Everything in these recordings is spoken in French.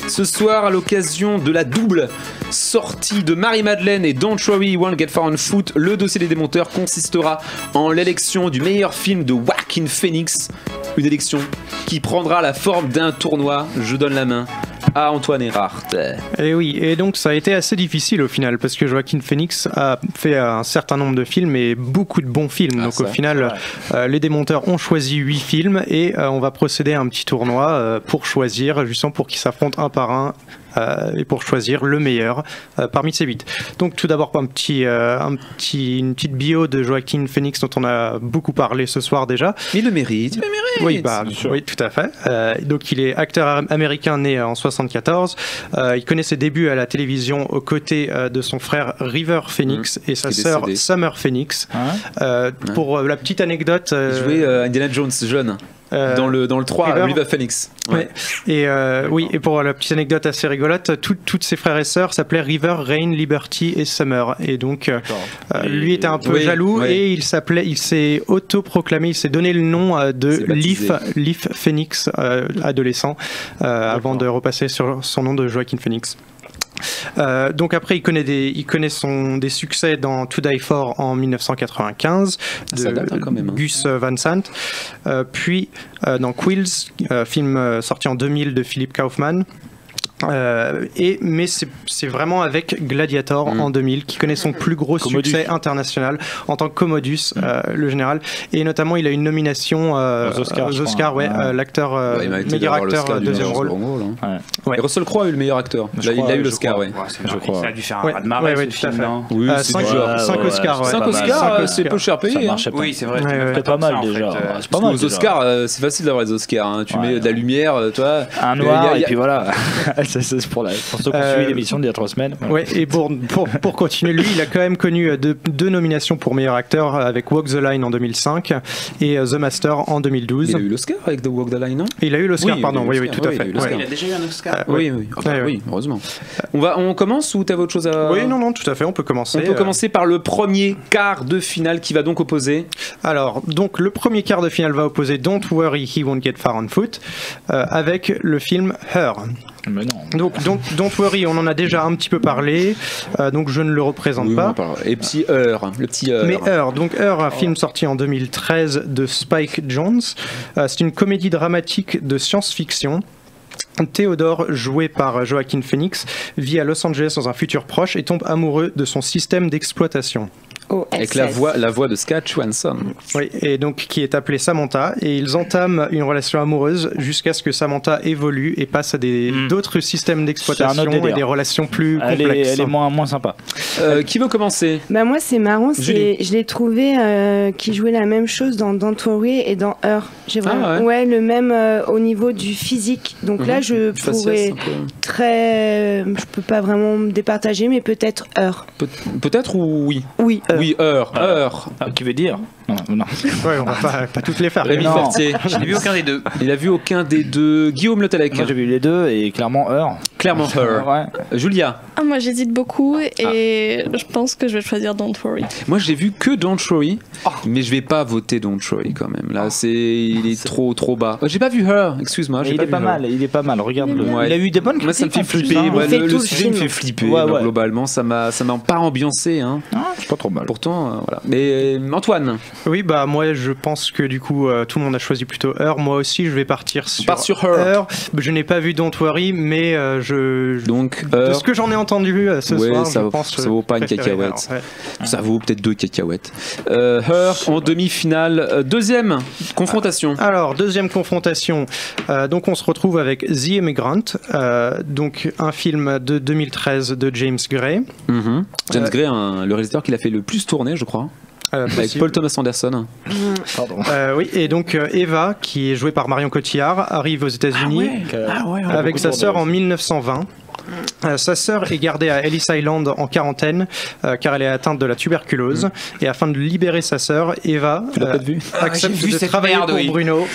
Ce soir, à l'occasion de la double sortie de Marie-Madeleine et Don't Worry, You Won't Get Far on Foot, le dossier des démonteurs consistera en l'élection du meilleur film de Joaquin Phoenix. Une élection qui prendra la forme d'un tournoi. Je donne la main à Antoine Erhardt. Et oui, et donc ça a été assez difficile au final parce que Joaquin Phoenix a fait un certain nombre de films et beaucoup de bons films. Donc au final, les démonteurs ont choisi 8 films et on va procéder à un petit tournoi pour choisir, justement pour qu'ils s'affrontent un par un. Et pour choisir le meilleur parmi ces 8. Donc tout d'abord une petite bio de Joaquin Phoenix dont on a beaucoup parlé ce soir déjà. Il le mérite. Oui, oui, tout à fait. Donc il est acteur américain né en 74. Il connaît ses débuts à la télévision aux côtés de son frère River Phoenix et sa sœur Summer Phoenix. Pour la petite anecdote... il jouait Indiana Jones jeune. Dans le 3, River Phoenix. Ouais. Et oui, et pour la petite anecdote assez rigolote, toutes ses frères et sœurs s'appelaient River, Rain, Liberty et Summer. Et donc, lui était un peu jaloux et il s'est autoproclamé, il s'est donné le nom de Leaf Phoenix, adolescent, avant de repasser sur son nom de Joaquin Phoenix. Donc après il connaît des succès dans To Die For en 1995 de quand même, Gus Van Sant, puis dans Quills, film sorti en 2000 de Philip Kaufman. Mais c'est vraiment avec Gladiator en 2000 qui connaît son plus gros succès international en tant que Commodus, le général, et notamment il a une nomination aux Oscars, l'acteur meilleur acteur deuxième rôle. Et Russell Crowe a eu le meilleur acteur. Il a eu l'Oscar, je crois. Ça a dû faire un raz-de-marée ce film. 5 Oscars. 5 Oscars, c'est peu cher payé. Oui, c'est vrai. C'est pas mal déjà. C'est pas mal. Aux Oscars, c'est facile d'avoir les Oscars. Tu mets de la lumière, toi. Un noir et puis voilà. C'est pour ceux qui ont suivi l'émission d'il y a 3 semaines. Ouais, et pour continuer, lui, il a quand même connu deux nominations pour meilleur acteur avec Walk the Line en 2005 et The Master en 2012. Il a eu l'Oscar avec The Walk the Line, non ? Il a eu l'Oscar, pardon. Oui, tout à fait. Il a déjà eu un Oscar. Oui, heureusement. On commence ou t'avais autre chose à... Oui, non, tout à fait, on peut commencer. On peut commencer par le premier quart de finale qui va donc opposer... Alors, donc le premier quart de finale va opposer Don't Worry, He Won't Get Far on Foot avec le film Her. Mais non. Donc Don't Worry, on en a déjà un petit peu parlé, donc je ne le représente pas. Et le petit Her. Mais Her, un film sorti en 2013 de Spike Jonze. C'est une comédie dramatique de science-fiction. Théodore, joué par Joaquin Phoenix, vit à Los Angeles dans un futur proche et tombe amoureux de son système d'exploitation. Avec la voix de Scott Johansson. Oui, et donc qui est appelée Samantha, et ils entament une relation amoureuse jusqu'à ce que Samantha évolue et passe à d'autres systèmes d'exploitation et des relations plus complexes. Elle est moins sympa. Qui veut commencer ? Moi c'est marrant, je l'ai trouvé qui jouait la même chose dans Don't Worry et dans Her. J'ai vraiment le même au niveau du physique. Donc là je pourrais je peux pas vraiment me départager, mais peut-être Her. Peut-être ou oui ? Oui. Oui, Her. Qui veut dire non. Ouais, on va pas toutes les faire. Rémi Fertier. Je n'ai vu aucun des deux. Il a vu aucun des deux. Guillaume Le Tallec. Moi j'ai vu les deux et clairement Her. Julia. Moi j'hésite beaucoup et je pense que je vais choisir Don't Worry. Moi j'ai vu que Don't Worry, mais je vais pas voter Don't Worry quand même. Là il est trop bas. J'ai pas vu Her, excuse-moi. Il est pas mal, regarde-le. Il a eu des bonnes critiques. Moi ça me fait flipper. Le sujet me fait flipper. Globalement, ça m'a pas ambiancé. C'est pas trop mal. Pourtant, voilà. Mais Antoine. Oui, moi je pense que du coup tout le monde a choisi plutôt Her. Moi aussi je vais partir sur Her. Je n'ai pas vu Don't Worry, mais donc de ce que j'en ai entendu ce soir, ça vaut pas une cacahuète. Ça vaut peut-être 2 cacahuètes. Her en demi-finale, deuxième confrontation. Alors deuxième confrontation. Donc on se retrouve avec The Immigrant, donc un film de 2013 de James Gray. James Gray, le réalisateur qui l'a fait le plus tourner, je crois. Avec Paul Thomas Anderson. Pardon. Oui, et donc Eva, qui est jouée par Marion Cotillard, arrive aux États-Unis avec sa sœur en 1920. Sa sœur est gardée à Ellis Island en quarantaine car elle est atteinte de la tuberculose et afin de libérer sa sœur, Eva accepte de travailler pour Bruno.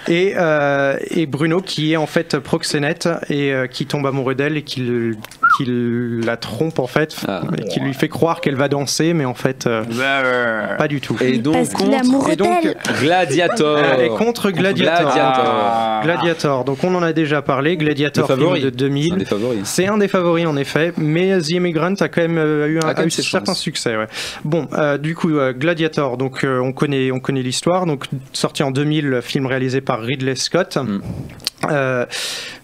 Et Bruno qui est en fait proxénète et qui tombe amoureux d'elle et qui la trompe en fait, et qui lui fait croire qu'elle va danser, mais en fait pas du tout. Et donc Gladiator. Et contre Gladiator. Donc on en a déjà parlé. Gladiator, film de 2000. C'est un des favoris en effet, mais The Immigrant a quand même eu un certain succès. Ouais. Bon, du coup Gladiator. Donc on connaît l'histoire. Donc sorti en 2000, film réalisé par Ridley Scott.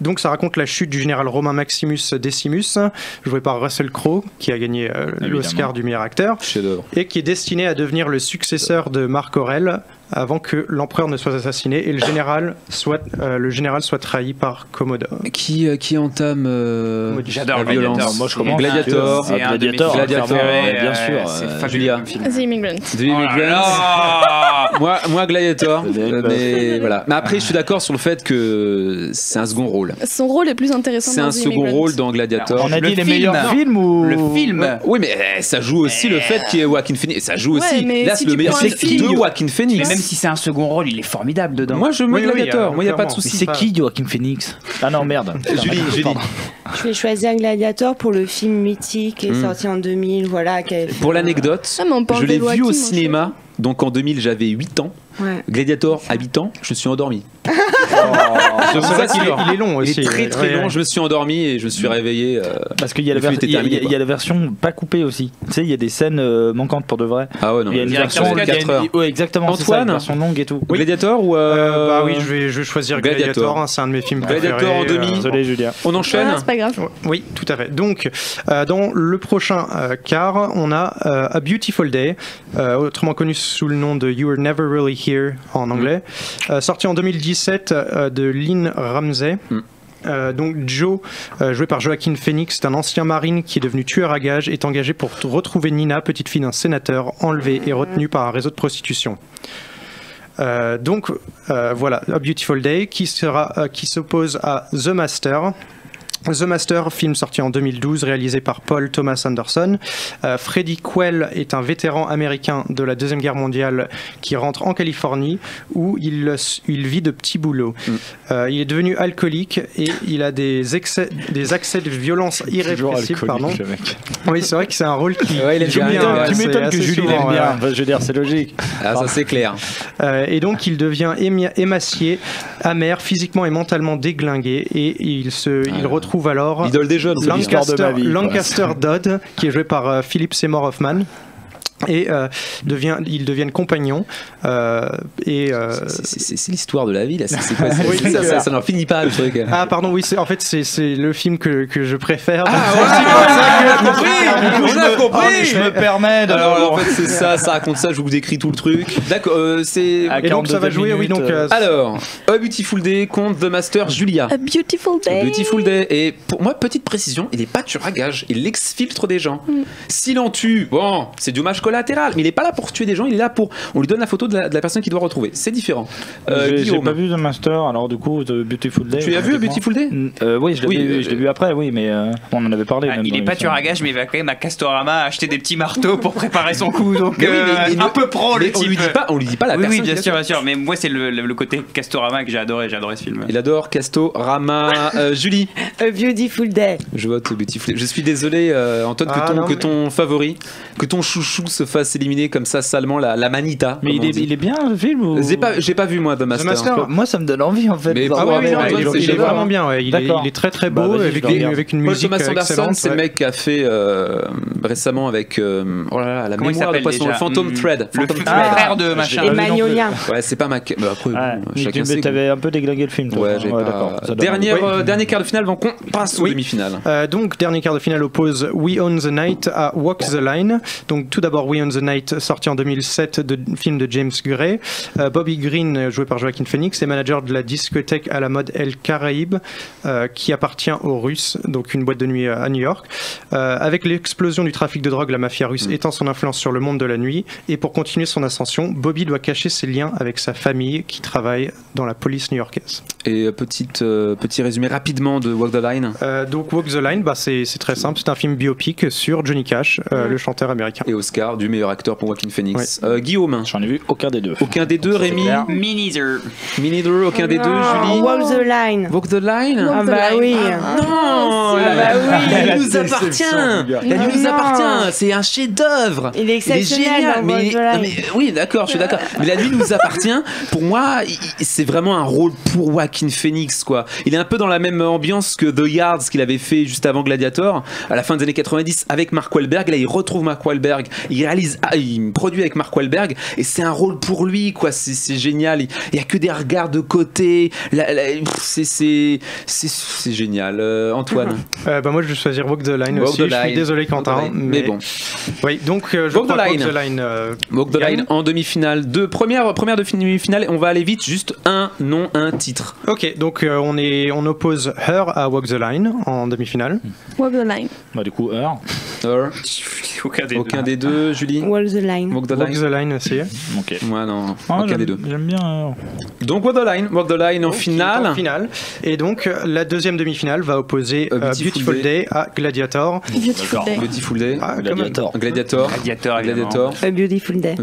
Donc ça raconte la chute du général romain Maximus Decimus, joué par Russell Crowe, qui a gagné l'Oscar du meilleur acteur, et qui est destiné à devenir le successeur de Marc Aurèle avant que l'empereur ne soit assassiné et le général soit trahi par Commodore. Qui entame j'adore la violence. Gladiator. Moi je commence. Gladiator. C'est Gladiator, bien sûr. C'est fabuleux. The Immigrant. Moi Gladiator. Mais voilà. Mais après je suis d'accord sur le fait que c'est un second rôle. Son rôle est plus intéressant. C'est un second rôle dans Gladiator. On a dit les meilleurs films ou le film. Oui, mais ça joue aussi le fait qu'il y ait Joaquin Phoenix. Ça joue aussi. Là c'est le meilleur film de Joaquin Phoenix. Même si c'est un second rôle, il est formidable dedans. Moi je mets Gladiator, moi il n'y a pas de souci. C'est qui Joaquin Phoenix? Ah non, merde. Julie. Je vais choisir Gladiator pour le film mythique qui est sorti en 2000. Voilà, pour l'anecdote, je l'ai vu au cinéma, donc en 2000 j'avais 8 ans. Ouais. Gladiator à 8 ans, je me suis endormi. Je vous assure, il est long aussi. Il est très long. Je me suis endormi et je me suis réveillé. Parce qu'il y a la version pas coupée aussi. Tu sais, il y a des scènes manquantes pour de vrai. Ah ouais, non. Il y a une version de 4 heures. Ouais, exactement. Antoine, une version longue et tout. Oui. Gladiator ou bah oui, je vais choisir Gladiator. C'est un de mes films préférés. Gladiator en demi. Désolé, Julia. On enchaîne. C'est pas grave. Oui, tout à fait. Donc, dans le prochain quart, on a A Beautiful Day, autrement connu sous le nom de You Were Never Really Here en anglais, sorti en 2017 de Lynn Ramsey. Donc Joe, joué par Joaquin Phoenix, c'est un ancien marine qui est devenu tueur à gages, est engagé pour retrouver Nina, petite fille d'un sénateur, enlevée et retenue par un réseau de prostitution. Donc voilà, A Beautiful Day qui s'oppose à The Master. The Master, film sorti en 2012, réalisé par Paul Thomas Anderson. Freddie Quell est un vétéran américain de la Deuxième Guerre mondiale qui rentre en Californie où il vit de petits boulots. Il est devenu alcoolique et il a des accès de violence irrépressible. Oui, c'est vrai que c'est un rôle qui joue bien. Tu m'étonnes que Julie l'aime bien. Enfin, je veux dire, c'est logique. Ah, ça c'est clair. Et donc il devient émacié, amer, physiquement et mentalement déglingué et il retrouve alors l'idole des jeunes, Lancaster Dodd, qui est joué par Philip Seymour Hoffman. Et ils deviennent compagnons. C'est l'histoire de la vie là. C'est quoi, ça n'en finit pas le truc. Ah pardon, oui, c'est le film que je préfère. Ah ouais, on a compris. Je me permets de. Alors en fait c'est ça raconte ça. Je vous décris tout le truc. D'accord, c'est. Et donc ça va jouer, oui donc. Alors, A Beautiful Day contre The Master, Julia. A Beautiful Day. A Beautiful Day. Et pour moi, petite précision, il est pas tueur à gages, il exfiltre des gens. S'il en tue, bon, c'est dommage collatéral, mais il est pas là pour tuer des gens, il est là pour. On lui donne la photo de la personne qu'il doit retrouver. C'est différent. J'ai pas vu The Master, alors du coup, The Beautiful Day. Tu l'as vu, Beautiful Day? Oui, je l'ai vu après, oui, mais on en avait parlé. Il est pas tueur à gages, mais il va quand même à Castorama acheter des petits marteaux pour préparer son coup. Donc un peu pro le type. On lui dit pas la personne. Oui, bien sûr. Mais moi, c'est le côté Castorama que j'ai adoré ce film. Il adore Castorama. Julie. A Beautiful Day. Je vote Beautiful Day. Je suis désolé, Antoine, que ton favori, que ton chouchou se fasse éliminer comme ça salement la manita. Mais il est bien le film ou... J'ai pas vu moi The Master. Moi ça me donne envie en fait. Mais il est vraiment bien. Il est très très beau avec une musique excellente. C'est le mec qui a fait récemment avec la mémoire de poisson, Phantom Thread. Le frère de machin. Et Magnolia. Ouais, c'est pas Mac. Chacun sait. T'avais un peu déglingué le film. Ouais, d'accord. Dernier quart de finale, donc on passe aux demi-finales. Donc dernier quart de finale oppose We Own the Night à Walk the Line. Donc tout d'abord We Own the Night, sorti en 2007, film de James Gray. Bobby Green, joué par Joaquin Phoenix, est manager de la discothèque à la mode El Caraïbe, qui appartient aux Russes, donc une boîte de nuit à New York. Avec l'explosion du trafic de drogue, la mafia russe étend son influence sur le monde de la nuit, et pour continuer son ascension, Bobby doit cacher ses liens avec sa famille qui travaille dans la police new-yorkaise. Et petit résumé rapidement de Walk the Line. Donc Walk the Line, c'est très simple, c'est un film biopic sur Johnny Cash, le chanteur américain. Et Oscar du meilleur acteur pour Joaquin Phoenix. Guillaume. J'en ai vu aucun des deux. Aucun des deux, Rémi. Me neither. Me neither, aucun des deux, Julie. Walk the Line. Walk the Line. Ah bah oui. Non, la nuit nous appartient. La nuit nous appartient. C'est un chef-d'œuvre. Il est exceptionnel. Mais oui, d'accord, je suis d'accord. Mais la nuit nous appartient. Pour moi, c'est vraiment un rôle pour Joaquin Phoenix, quoi. Il est un peu dans la même ambiance que The Yards qu'il avait fait juste avant Gladiator, à la fin des années 90 avec Mark Wahlberg. Là, il retrouve Mark Wahlberg. Il produit avec Mark Wahlberg et c'est un rôle pour lui, quoi. C'est génial. Il y a que des regards de côté. C'est génial. Antoine. Moi, je vais choisir Walk the Line aussi. Je suis désolé, Quentin, mais bon. Oui, donc je crois Walk the Line. Walk the Line en demi-finale. Première demi-finale. On va aller vite. Juste un nom, un titre. Ok, donc on oppose Her à Walk the Line en demi-finale. Walk the Line. Bah du coup Her. Aucun des deux, Julie. Walk the Line. Walk the Line aussi. Ok. Moi non. Aucun des deux. J'aime bien Her. Donc Walk the Line en finale. Et donc la deuxième demi-finale va opposer Beautiful Day à Gladiator. Beautiful Day. Gladiator. Gladiator. Beautiful Day.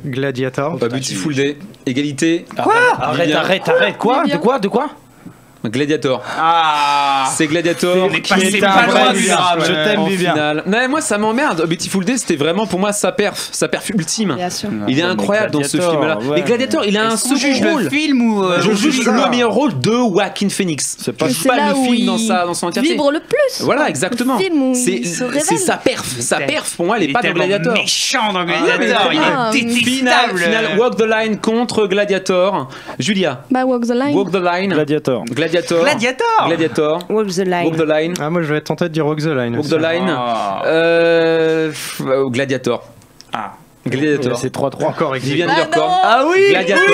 Gladiator. Beautiful Day. Égalité. Quoi? Arrête. Quoi? De quoi? Gladiator. C'est Gladiator. Je t'aime, Vivian. Non, moi ça m'emmerde. Beautiful Day, c'était vraiment pour moi sa perf ultime. Bien sûr. Il est incroyable dans ce film-là. Ouais. Mais Gladiator, il a un second rôle. Le film ou Je juge le meilleur rôle de Joaquin Phoenix. C'est pas le film dans son entièreté. Vibre le plus. Voilà, exactement. C'est sa perf. Pour moi, elle est pas dans Gladiator. Méchant dans Gladiator. Il est détestable. Finale, Walk the Line contre Gladiator. Julia. Walk the Line. Walk the Line. Gladiator. Walk the Line. Moi je vais tenter de dire Walk the Line. Walk the Line. Gladiator. Gladiator. C'est 3-3. Encore Vivian Leverkorn. Oui. Gladiator.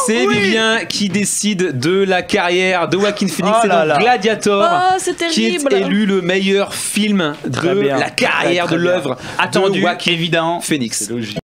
C'est Vivien qui décide de la carrière de Joaquin Phoenix. C'est donc Gladiator qui est élu le meilleur film de la carrière de l'œuvre attendu, de Joaquin évident. Phoenix.